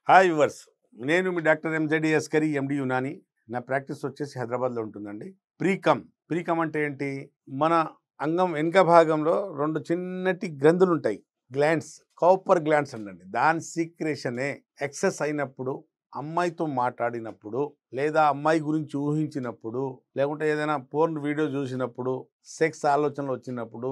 Hi viewers, నేను మీ doctor ఎంజెడి Askari ఎండి యునాని. నా practice వచ్చేసి హైదరాబాద్లో ఉంటుందండి. ప్రీకమ్ అంటే ఏంటి? మన అంగం వెనుక భాగంలో రెండు చిన్నటి గ్రంథులు ఉంటాయి, గ్లాండ్స్, కాపర్ గ్లాండ్స్ అండి. దాని సీక్రెషనే ఎక్సెస్ అయినప్పుడు, అమ్మాయితో మాట్లాడినప్పుడు, లేదా అమ్మాయి గురించి ఊహించినప్పుడు, లేకుంటే ఏదైనా పోర్న్ వీడియో చూసినప్పుడు, సెక్స్ ఆలోచనలు వచ్చినప్పుడు,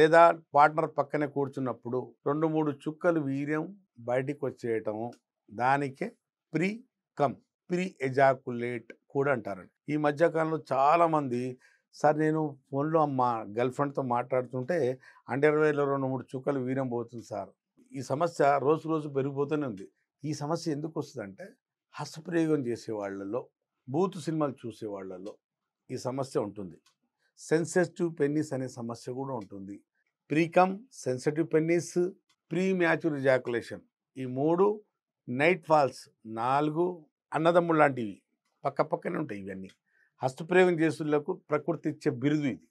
లేదా పార్ట్నర్ పక్కనే కూర్చున్నప్పుడు 2-3 చుక్కలు వీర్యం బయటికి వచ్చేయటము, దానికే ప్రీ ఎజాకులేట్ కూడా అంటారండి. ఈ మధ్యకాలంలో చాలామంది, సార్ నేను ఫోన్లో మా గర్ల్ ఫ్రెండ్తో మాట్లాడుతుంటే అండర్వేర్లో 2-3 చుక్కలు వీర్యం పోతుంది సార్. ఈ సమస్య రోజు రోజు పెరిగిపోతూనే ఉంది. ఈ సమస్య ఎందుకు వస్తుందంటే, హస్తప్రయోగం చేసే వాళ్ళలో, బూతు సినిమాలు చూసే వాళ్ళలో ఈ సమస్య ఉంటుంది. సెన్సిటివ్ పెన్నిస్ అనే సమస్య కూడా ఉంటుంది. Precum, sensitive పెన్నిస్, pre mature ejaculation, ఈ 3 నైట్ ఫాల్స్, 4 అన్నదమ్ములు లాంటివి పక్క పక్కనే ఉంటాయి. ఇవన్నీ హస్తప్రయోగం చేసులకు ప్రకృతి ఇచ్చే బిరుదు. ఇది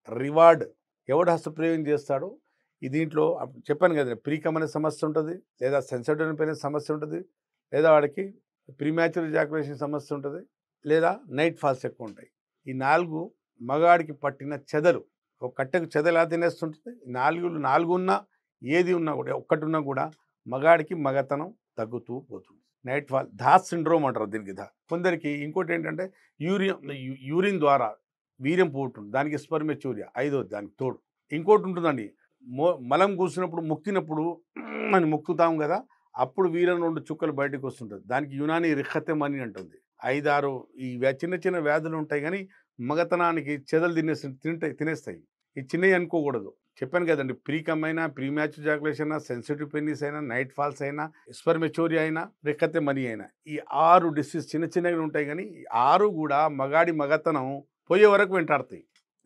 రివార్డ్. ఎవడు హస్తప్రయోగం చేస్తాడో దీంట్లో చెప్పాను కదా, ప్రీకమ్ అనే సమస్య ఉంటుంది, లేదా సెన్సిటివ్ అనే సమస్య ఉంటుంది, లేదా వాడికి ప్రీమ్యాచ్యూర్ ఎజాకులేషన్ సమస్య ఉంటుంది, లేదా నైట్ ఫాల్స్ ఎక్కువ ఉంటాయి. ఈ 4 మగాడికి పట్టిన చెదలు. ఒక కట్టెకు చెదలు ఎలా తినేస్తుంటుంది, 4 ఉన్నా, ఏది ఉన్నా కూడా, ఒక్కటి ఉన్నా కూడా మగాడికి మగతనం తగ్గుతూ పోతుంది. నైట్ ఫాల్, ధాస్ సిండ్రోమ్ అంటారు దీనికి. కొందరికి ఇంకోటి ఏంటంటే యూరిన్ ద్వారా వీర్యం పోతుంది, దానికి స్పెర్మేచ్యూరియా, 5వ దానికి తోడు. ఇంకోటి ఉంటుందండి, మలం కూసినప్పుడు ముక్కినప్పుడు అని ముక్కుతాం కదా, అప్పుడు వీర్యం 2 చుక్కలు బయటకు వస్తుంటుంది, దానికి యునాని రిఖతెమని అంటుంది. 5-6 ఈ చిన్న చిన్న వ్యాధులు ఉంటాయి, కానీ మగతనానికి చెదలు తినేస్తాయి. ఈ చిన్నవి అనుకోకూడదు. చెప్పాను కదండి, ప్రీకమ్ అయినా, ప్రీమ్యాచ్యూర్ ఎజాకులేషన్ అయినా, సెన్సిటివ్ పెన్నిస్ అయినా, నైట్ ఫాల్స్ అయినా, స్పెర్మేచ్యూరియా అయినా, రిఖతెమని అయినా, ఈ 6 డిసీజ్ చిన్న చిన్నవి ఉంటాయి, కానీ 6 కూడా మగాడి మగతనం పోయే వరకు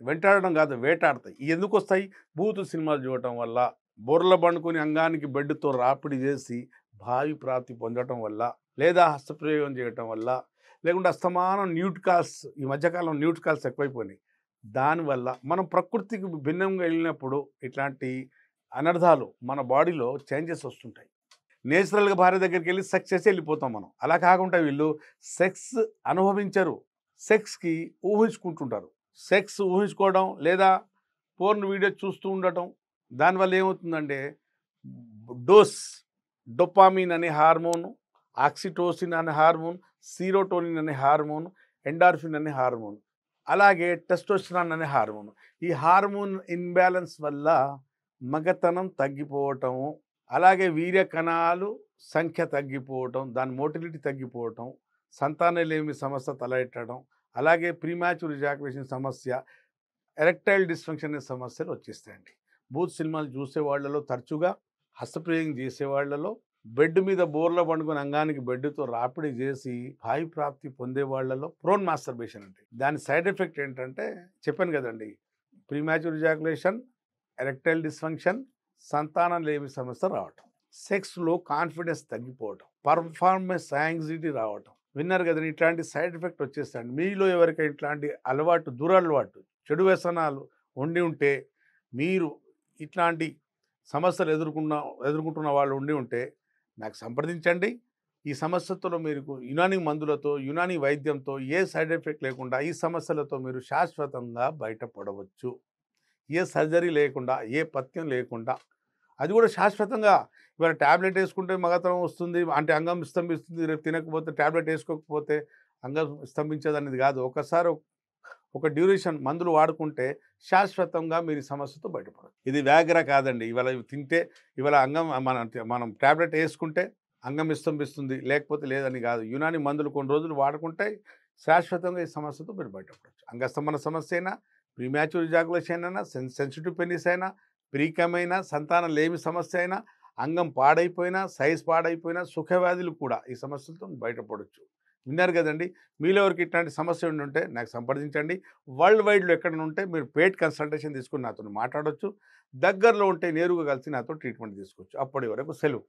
వెంటాడడం కాదు, వేటాడతాయి. ఎందుకు వస్తాయి? బూతు సినిమాలు చూడటం వల్ల, బొర్ల బండుకొని అంగానికి బెడ్తో రాపిడి చేసి భావి ప్రాప్తి పొందటం వల్ల, లేదా హస్తప్రయోగం చేయటం వల్ల, లేకుంటే అస్తమానం న్యూట్ కాల్స్, ఈ మధ్యకాలం న్యూట్ కాల్స్ ఎక్కువైపోయినాయి. దానివల్ల మనం ప్రకృతికి భిన్నంగా వెళ్ళినప్పుడు ఇట్లాంటి అనర్థాలు మన బాడీలో చేంజెస్ వస్తుంటాయి. నేచురల్గా భార్య దగ్గరికి వెళ్ళి సెక్స్ చేసి వెళ్ళిపోతాం మనం. అలా కాకుండా వీళ్ళు సెక్స్ అనుభవించరు, సెక్స్కి ఊహించుకుంటుంటారు. సెక్స్ ఊహించుకోవడం, లేదా పోర్న్ వీడియో చూస్తూ ఉండటం, దానివల్ల ఏమవుతుందంటే డోపామిన్ అనే హార్మోను, ఆక్సిటోసిన్ అనే హార్మోన్, సీరోటోనిన్ అనే హార్మోన్, ఎండార్ఫిన్ అనే హార్మోన్, అలాగే టెస్టోస్టెరాన్ అనే హార్మోన్, ఈ హార్మోన్ ఇన్బ్యాలెన్స్ వల్ల మగతనం తగ్గిపోవటము, అలాగే వీర్య కణాలు సంఖ్య తగ్గిపోవటం, దాని మోటిలిటీ తగ్గిపోవటం, సంతానలేమి సమస్య తలెట్టడం, అలాగే ప్రీమ్యాచ్యూర్ ఎజాకులేషన్ సమస్య, ఎరెక్టైల్ డిస్ఫంక్షన్ అనే సమస్యలు వచ్చేస్తాయండి. బూత్ సినిమాలు చూసే వాళ్ళలో, తరచుగా హస్తప్రయోగం చేసే వాళ్ళలో, బెడ్ మీద బోర్ల పండుకొని అంగానికి బెడ్తో రాపిడి చేసి భావి ప్రాప్తి పొందే వాళ్ళలో ప్రోన్ మాస్టర్బేషన్ అంటే దాని సైడ్ ఎఫెక్ట్ ఏంటంటే, చెప్పాను కదండి, ప్రీమ్యాచ్యూర్ ఎజాకులేషన్, ఎరెక్టైల్ డిస్ఫంక్షన్, సంతానం లేమి సమస్య రావటం, సెక్స్లో కాన్ఫిడెన్స్ తగ్గిపోవటం, పర్ఫార్మెన్స్ యాంగ్జైటీ రావటం. విన్నారు కదండి, ఇట్లాంటి సైడ్ ఎఫెక్ట్ వచ్చేస్తాయండి. మీలో ఎవరికైనా ఇట్లాంటి అలవాటు, దురలవాటు, చెడు వ్యసనాలు ఉండి ఉంటే, మీరు ఇట్లాంటి సమస్యలు ఎదుర్కొంటున్న వాళ్ళు ఉండి ఉంటే నాకు సంప్రదించండి. ఈ సమస్యతో మీరు యునాని మందులతో, యునాని వైద్యంతో, ఏ సైడ్ ఎఫెక్ట్ లేకుండా ఈ సమస్యలతో మీరు శాశ్వతంగా బయటపడవచ్చు. ఏ సర్జరీ లేకుండా, ఏ పథ్యం లేకుండా, అది కూడా శాశ్వతంగా. ఇవాళ ట్యాబ్లెట్ వేసుకుంటే మగతనం వస్తుంది అంటే అంగం స్తంభిస్తుంది, రేపు తినకపోతే, ట్యాబ్లెట్ వేసుకోకపోతే అంగం స్తంభించేదనేది కాదు. ఒకసారి ఒక డ్యూరేషన్ మందులు వాడుకుంటే శాశ్వతంగా మీరు ఈ సమస్యతో బయటపడచ్చు. ఇది వ్యాగ్ర కాదండి. ఇవాళ తింటే, ఇవాళ అంగం మనం ట్యాబ్లెట్ వేసుకుంటే అంగం స్తంభిస్తుంది, లేకపోతే లేదని కాదు. యునాని మందులు కొన్ని రోజులు వాడుకుంటే శాశ్వతంగా ఈ సమస్యతో మీరు బయటపడచ్చు. అంగస్తంభన సమస్య అయినా, ప్రీమ్యాచ్యూర్ ఎజాకులేషన్ అయినా, సెన్సిటివ్ పెన్నిస్ అయినా, ప్రీకమ్ అయినా, సంతానం లేమి సమస్య అయినా, అంగం పాడైపోయినా, సైజ్ పాడైపోయినా, సుఖవ్యాధులు కూడా ఈ సమస్యలతో బయటపడవచ్చు. విన్నారు కదండి. మీలో ఎవరికి ఇట్లాంటి సమస్య ఉంటే నాకు సంప్రదించండి. వరల్డ్ వైడ్లో ఎక్కడ ఉంటే మీరు పెయిడ్ కన్సల్టేషన్ తీసుకుని నాతో మాట్లాడవచ్చు. దగ్గరలో ఉంటే నేరుగా కలిసి నాతో ట్రీట్మెంట్ తీసుకోవచ్చు. అప్పటి వరకు సెలవు.